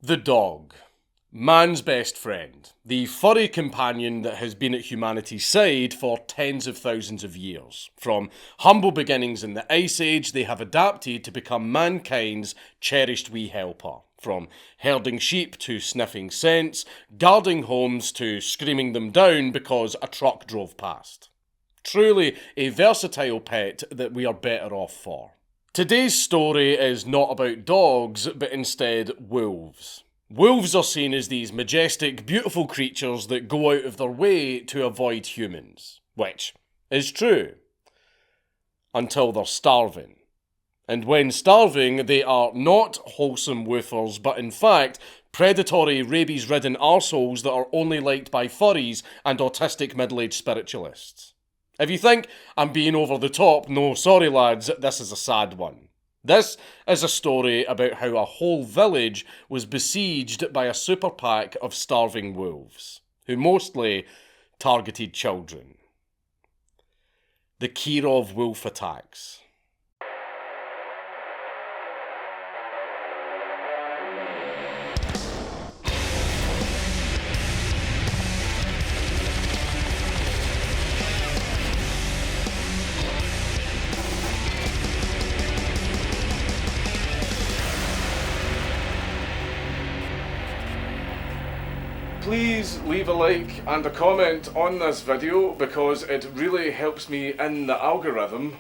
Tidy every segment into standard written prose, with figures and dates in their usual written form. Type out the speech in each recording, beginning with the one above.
The dog. Man's best friend. The furry companion that has been at humanity's side for tens of thousands of years. From humble beginnings in the Ice Age, they have adapted to become mankind's cherished wee helper. From herding sheep to sniffing scents, guarding homes to screaming them down because a truck drove past. Truly a versatile pet that we are better off for. Today's story is not about dogs, but instead wolves. Wolves are seen as these majestic, beautiful creatures that go out of their way to avoid humans. Which is true. Until they're starving. And when starving, they are not wholesome woofers, but in fact, predatory, rabies-ridden arseholes that are only liked by furries and autistic middle-aged spiritualists. If you think I'm being over the top, no, sorry lads, this is a sad one. This is a story about how a whole village was besieged by a super pack of starving wolves, who mostly targeted children. The Kirov wolf attacks. Please leave a like and a comment on this video because it really helps me in the algorithm.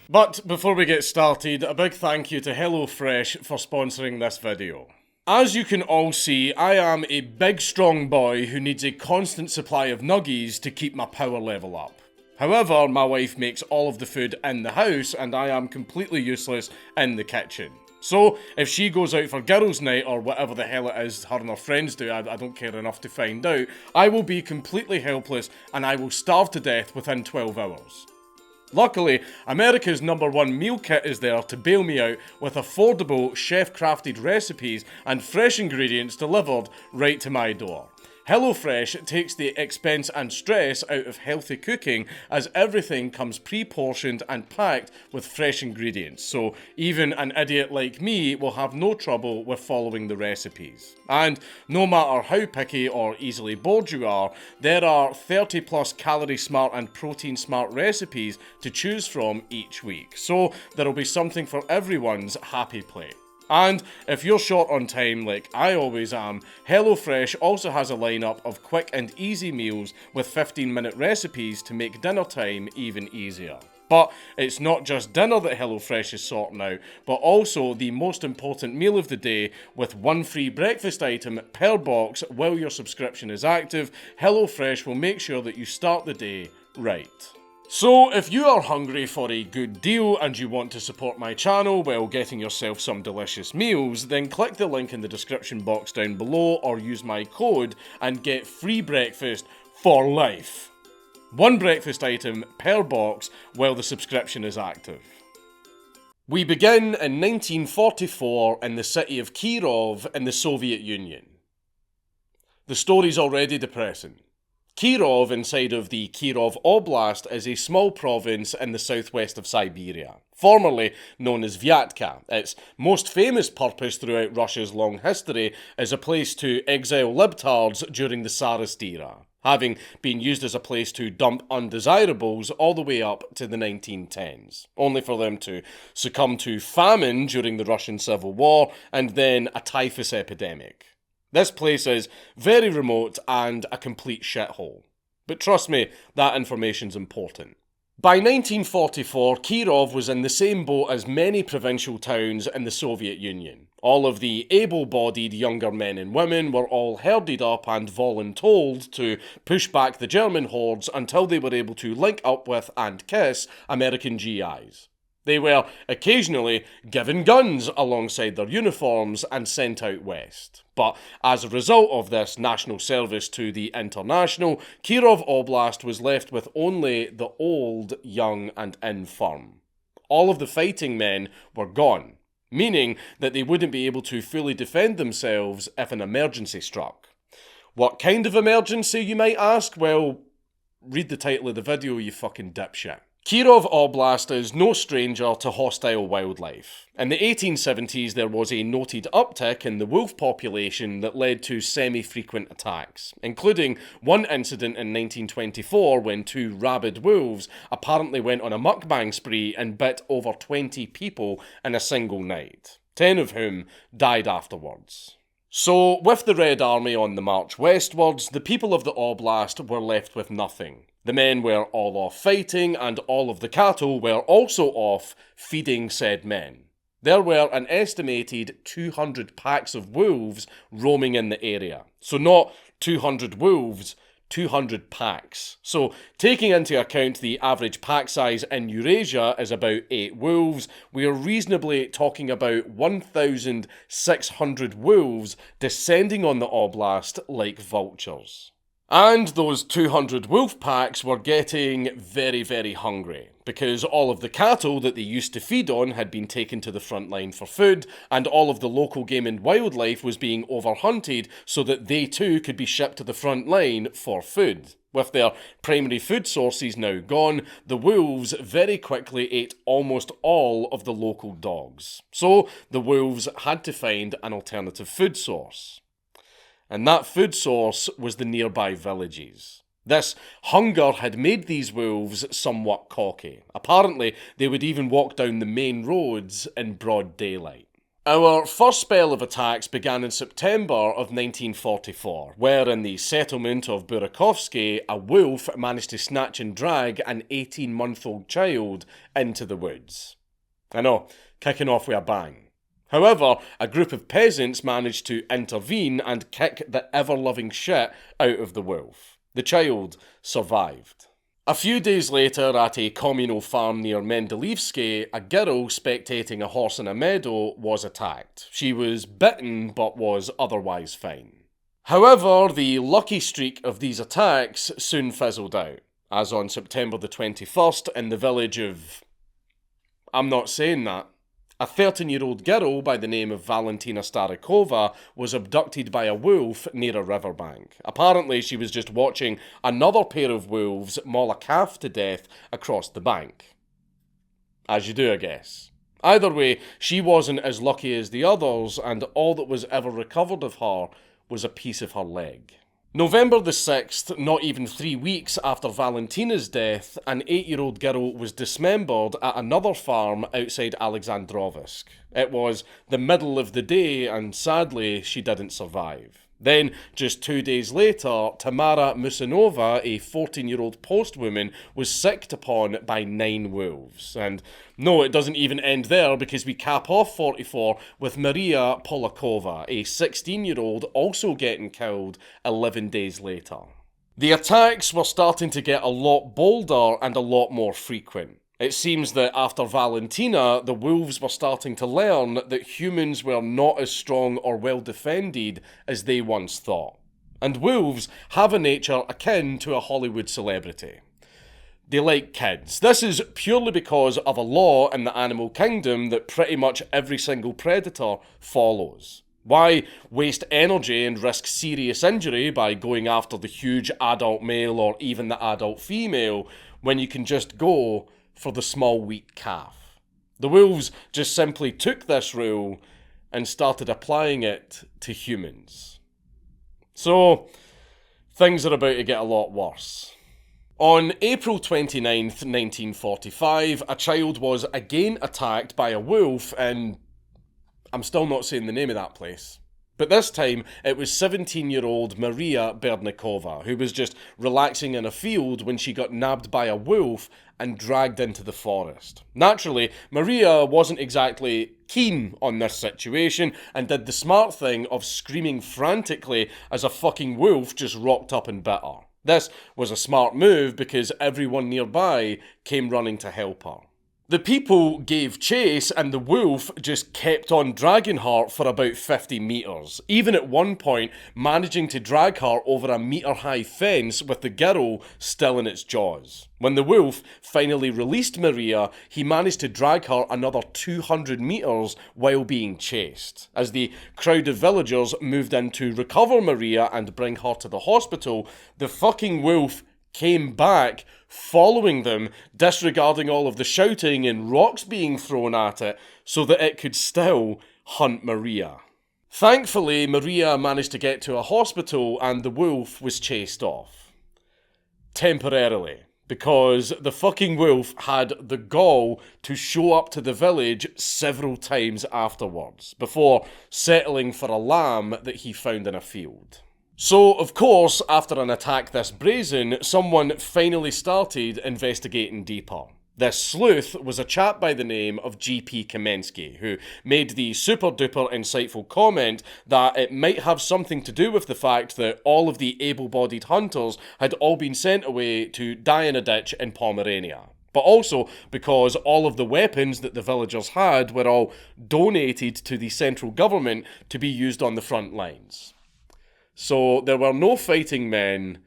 But before we get started, a big thank you to HelloFresh for sponsoring this video. As you can all see, I am a big strong boy who needs a constant supply of nuggies to keep my power level up. However, my wife makes all of the food in the house and I am completely useless in the kitchen. So, if she goes out for girls' night or whatever the hell it is her and her friends do, I don't care enough to find out, I will be completely helpless and I will starve to death within 12 hours. Luckily, America's #1 meal kit is there to bail me out with affordable, chef-crafted recipes and fresh ingredients delivered right to my door. HelloFresh takes the expense and stress out of healthy cooking as everything comes pre-portioned and packed with fresh ingredients, so even an idiot like me will have no trouble with following the recipes. And no matter how picky or easily bored you are, there are 30 plus calorie smart and protein smart recipes to choose from each week, so there'll be something for everyone's happy plate. And if you're short on time like I always am, HelloFresh also has a lineup of quick and easy meals with 15-minute recipes to make dinner time even easier. But it's not just dinner that HelloFresh is sorting out, but also the most important meal of the day with one free breakfast item per box while your subscription is active. HelloFresh will make sure that you start the day right. So, if you are hungry for a good deal and you want to support my channel while getting yourself some delicious meals, then click the link in the description box down below or use my code and get free breakfast for life. One breakfast item per box while the subscription is active. We begin in 1944 in the city of Kirov in the Soviet Union. The story's already depressing. Kirov, inside of the Kirov Oblast, is a small province in the southwest of Siberia, formerly known as Vyatka. Its most famous purpose throughout Russia's long history is a place to exile libtards during the Tsarist era, having been used as a place to dump undesirables all the way up to the 1910s, only for them to succumb to famine during the Russian Civil War and then a typhus epidemic. This place is very remote and a complete shithole. But trust me, that information's important. By 1944, Kirov was in the same boat as many provincial towns in the Soviet Union. All of the able-bodied younger men and women were all herded up and voluntold to push back the German hordes until they were able to link up with and kiss American GIs. They were occasionally given guns alongside their uniforms and sent out west. But as a result of this national service to the international, Kirov Oblast was left with only the old, young and infirm. All of the fighting men were gone, meaning that they wouldn't be able to fully defend themselves if an emergency struck. What kind of emergency, you might ask? Well, read the title of the video, you fucking dipshit. Kirov Oblast is no stranger to hostile wildlife. In the 1870s, there was a noted uptick in the wolf population that led to semi-frequent attacks, including one incident in 1924 when two rabid wolves apparently went on a mukbang spree and bit over 20 people in a single night, 10 of whom died afterwards. So, with the Red Army on the march westwards, the people of the Oblast were left with nothing. The men were all off fighting, and all of the cattle were also off feeding said men. There were an estimated 200 packs of wolves roaming in the area. So not 200 wolves, 200 packs. So taking into account the average pack size in Eurasia is about 8 wolves, we are reasonably talking about 1,600 wolves descending on the Oblast like vultures. And those 200 wolf packs were getting very, very hungry, because all of the cattle that they used to feed on had been taken to the front line for food, and all of the local game and wildlife was being overhunted so that they too could be shipped to the front line for food. With their primary food sources now gone, the wolves very quickly ate almost all of the local dogs. So the wolves had to find an alternative food source. And that food source was the nearby villages. This hunger had made these wolves somewhat cocky. Apparently, they would even walk down the main roads in broad daylight. Our first spell of attacks began in September of 1944, where in the settlement of Burakovsky, a wolf managed to snatch and drag an 18-month-old child into the woods. I know, kicking off with a bang. However, a group of peasants managed to intervene and kick the ever-loving shit out of the wolf. The child survived. A few days later, at a communal farm near Mendeleevsky, a girl spectating a horse in a meadow was attacked. She was bitten, but was otherwise fine. However, the lucky streak of these attacks soon fizzled out, as on September the 21st, in the village of... I'm not saying that. A 13-year-old girl by the name of Valentina Starikova was abducted by a wolf near a riverbank. Apparently, she was just watching another pair of wolves maul a calf to death across the bank. As you do, I guess. Either way, she wasn't as lucky as the others, and all that was ever recovered of her was a piece of her leg. November the 6th, not even 3 weeks after Valentina's death, an 8-year-old girl was dismembered at another farm outside Alexandrovsk. It was the middle of the day, and sadly, she didn't survive. Then, just 2 days later, Tamara Musinova, a 14-year-old postwoman, was sicked upon by 9 wolves. And no, it doesn't even end there, because we cap off 44 with Maria Polakova, a 16-year-old, also getting killed 11 days later. The attacks were starting to get a lot bolder and a lot more frequent. It seems that after Valentina, the wolves were starting to learn that humans were not as strong or well defended as they once thought. And wolves have a nature akin to a Hollywood celebrity. They like kids. This is purely because of a law in the animal kingdom that pretty much every single predator follows. Why waste energy and risk serious injury by going after the huge adult male or even the adult female when you can just go for the small weak calf? The wolves just simply took this rule and started applying it to humans. So, things are about to get a lot worse. On April 29th, 1945, a child was again attacked by a wolf in... I'm still not saying the name of that place. But this time, it was 17-year-old Maria Bernikova, who was just relaxing in a field when she got nabbed by a wolf and dragged into the forest. Naturally, Maria wasn't exactly keen on this situation and did the smart thing of screaming frantically as a fucking wolf just rocked up and bit her. This was a smart move because everyone nearby came running to help her. The people gave chase and the wolf just kept on dragging her for about 50 metres, even at one point managing to drag her over a metre-high fence with the girl still in its jaws. When the wolf finally released Maria, he managed to drag her another 200 metres while being chased. As the crowd of villagers moved in to recover Maria and bring her to the hospital, the fucking wolf came back following them, disregarding all of the shouting and rocks being thrown at it so that it could still hunt Maria. Thankfully, Maria managed to get to a hospital and the wolf was chased off. Temporarily, because the fucking wolf had the gall to show up to the village several times afterwards, before settling for a lamb that he found in a field. So, of course, after an attack this brazen, someone finally started investigating deeper. This sleuth was a chap by the name of G.P. Kamensky, who made the super duper insightful comment that it might have something to do with the fact that all of the able-bodied hunters had all been sent away to die in a ditch in Pomerania. But also because all of the weapons that the villagers had were all donated to the central government to be used on the front lines. So there were no fighting men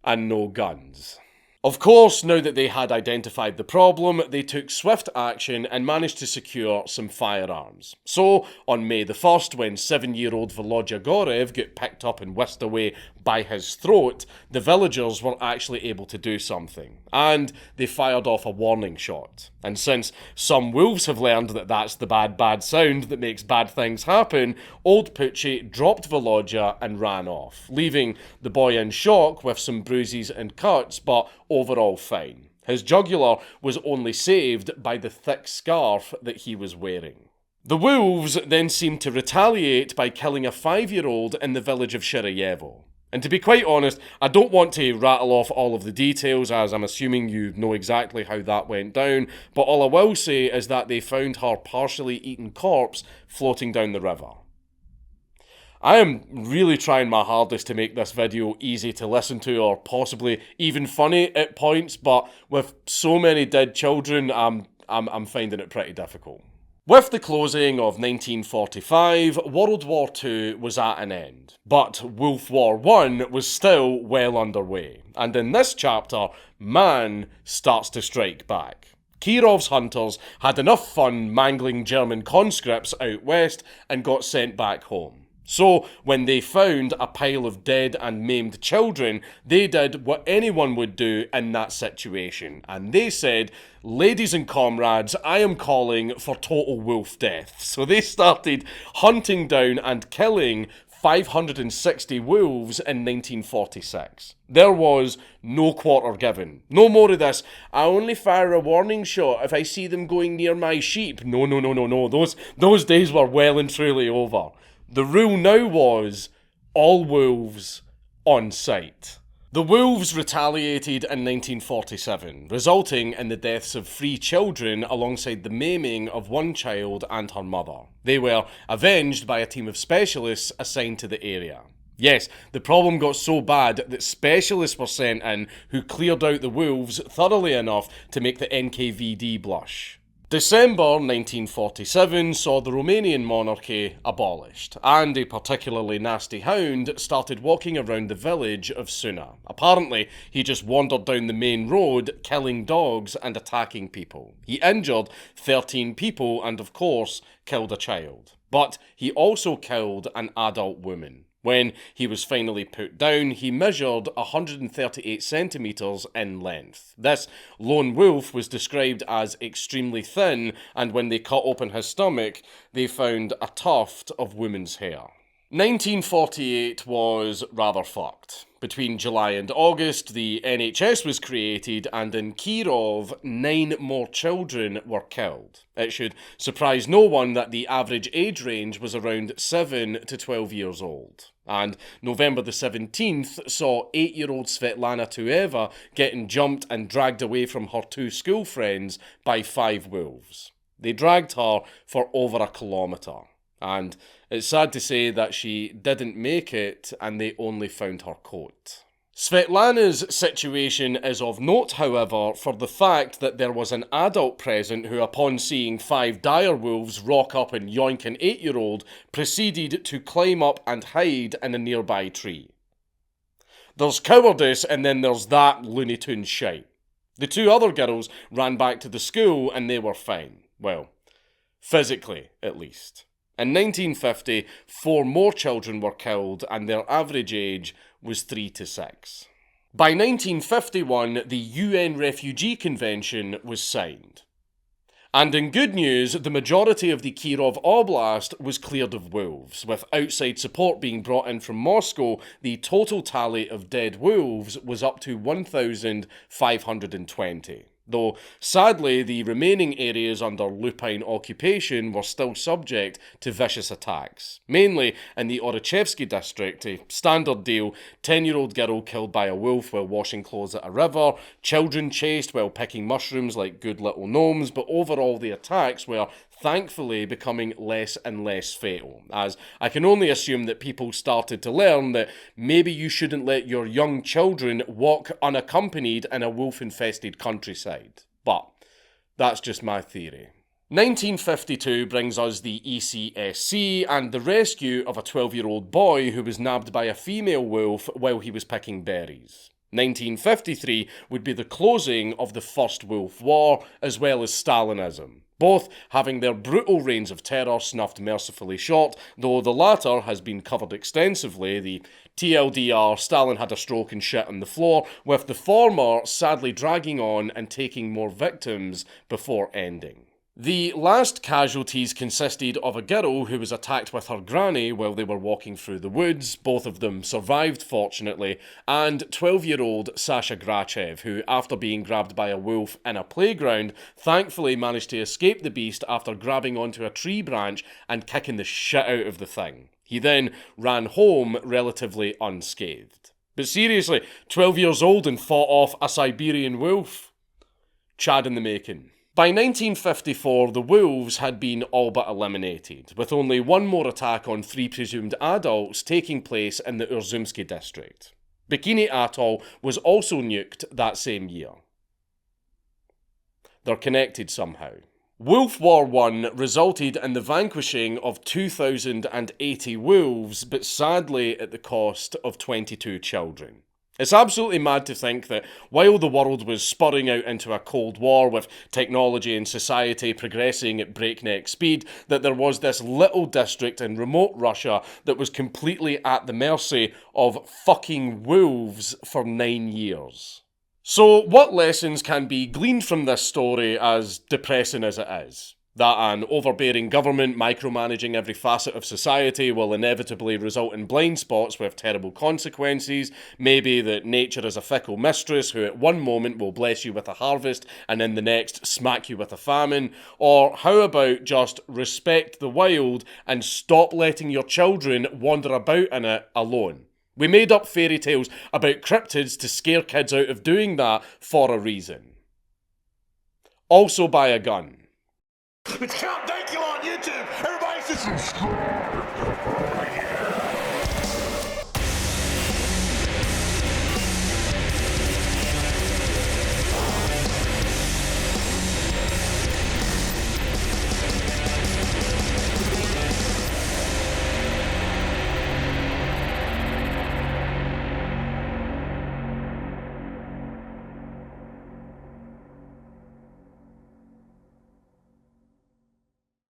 and no guns. Of course, now that they had identified the problem, they took swift action and managed to secure some firearms. So, on May the 1st, when 7-year-old Volodya Gorev got picked up and whisked away by his throat, the villagers were actually able to do something. And they fired off a warning shot. And since some wolves have learned that that's the bad sound that makes bad things happen, old Pucci dropped Volodya and ran off, leaving the boy in shock with some bruises and cuts, but overall fine. His jugular was only saved by the thick scarf that he was wearing. The wolves then seemed to retaliate by killing a 5-year-old in the village of Shirayevo. And to be quite honest, I don't want to rattle off all of the details, as I'm assuming you know exactly how that went down, but all I will say is that they found her partially eaten corpse floating down the river. I am really trying my hardest to make this video easy to listen to, or possibly even funny at points, but with so many dead children, I'm finding it pretty difficult. With the closing of 1945, World War II was at an end, but Wolf War I was still well underway, and in this chapter, man starts to strike back. Kirov's hunters had enough fun mangling German conscripts out west and got sent back home. So, when they found a pile of dead and maimed children, they did what anyone would do in that situation. And they said, "Ladies and comrades, I am calling for total wolf death." So they started hunting down and killing 560 wolves in 1946. There was no quarter given. No more of this, "I only fire a warning shot if I see them going near my sheep." No. Those days were well and truly over. The rule now was, all wolves on sight. The wolves retaliated in 1947, resulting in the deaths of 3 children alongside the maiming of 1 child and her mother. They were avenged by a team of specialists assigned to the area. Yes, the problem got so bad that specialists were sent in who cleared out the wolves thoroughly enough to make the NKVD blush. December 1947 saw the Romanian monarchy abolished, and a particularly nasty hound started walking around the village of Suna. Apparently, he just wandered down the main road, killing dogs and attacking people. He injured 13 people and, of course, killed a child. But he also killed an adult woman. When he was finally put down, he measured 138 centimetres in length. This lone wolf was described as extremely thin, and when they cut open his stomach, they found a tuft of woman's hair. 1948 was rather fucked. Between July and August, the NHS was created, and in Kirov, 9 more children were killed. It should surprise no one that the average age range was around 7 to 12 years old. And November the 17th saw 8-year-old Svetlana Tueva getting jumped and dragged away from her 2 school friends by 5 wolves. They dragged her for over a kilometre. And it's sad to say that she didn't make it and they only found her coat. Svetlana's situation is of note, however, for the fact that there was an adult present who, upon seeing 5 dire wolves rock up and yoink an 8-year-old, proceeded to climb up and hide in a nearby tree. There's cowardice and then there's that Looney Tunes shite. The 2 other girls ran back to the school and they were fine. Well, physically, at least. In 1950, 4 more children were killed and their average age was 3 to 6. By 1951, the UN Refugee Convention was signed. And in good news, the majority of the Kirov Oblast was cleared of wolves. With outside support being brought in from Moscow, the total tally of dead wolves was up to 1,520. Though, sadly, the remaining areas under lupine occupation were still subject to vicious attacks. Mainly in the Orachevsky district, a standard deal, 10-year-old girl killed by a wolf while washing clothes at a river, children chased while picking mushrooms like good little gnomes, but overall the attacks were thankfully becoming less and less fatal, as I can only assume that people started to learn that maybe you shouldn't let your young children walk unaccompanied in a wolf-infested countryside. But that's just my theory. 1952 brings us the ECSC and the rescue of a 12-year-old boy who was nabbed by a female wolf while he was picking berries. 1953 would be the closing of the First Wolf War, as well as Stalinism, both having their brutal reigns of terror snuffed mercifully short, though the latter has been covered extensively. The TLDR, Stalin had a stroke and shit on the floor, with the former sadly dragging on and taking more victims before ending. The last casualties consisted of a girl who was attacked with her granny while they were walking through the woods. Both of them survived, fortunately, and 12-year-old Sasha Grachev, who, after being grabbed by a wolf in a playground, thankfully managed to escape the beast after grabbing onto a tree branch and kicking the shit out of the thing. He then ran home relatively unscathed. But seriously, 12 years old and fought off a Siberian wolf? Chad in the making. By 1954, the wolves had been all but eliminated, with only one more attack on 3 presumed adults taking place in the Urzumsky district. Bikini Atoll was also nuked that same year. They're connected somehow. Wolf War I resulted in the vanquishing of 2,080 wolves, but sadly at the cost of 22 children. It's absolutely mad to think that while the world was spurring out into a Cold War with technology and society progressing at breakneck speed, that there was this little district in remote Russia that was completely at the mercy of fucking wolves for 9 years. So what lessons can be gleaned from this story, as depressing as it is? That an overbearing government micromanaging every facet of society will inevitably result in blind spots with terrible consequences. Maybe that nature is a fickle mistress who at one moment will bless you with a harvest and in the next smack you with a famine. Or how about just respect the wild and stop letting your children wander about in it alone? We made up fairy tales about cryptids to scare kids out of doing that for a reason. Also buy a gun. It's Count Dankula on YouTube. Everybody just subscribe.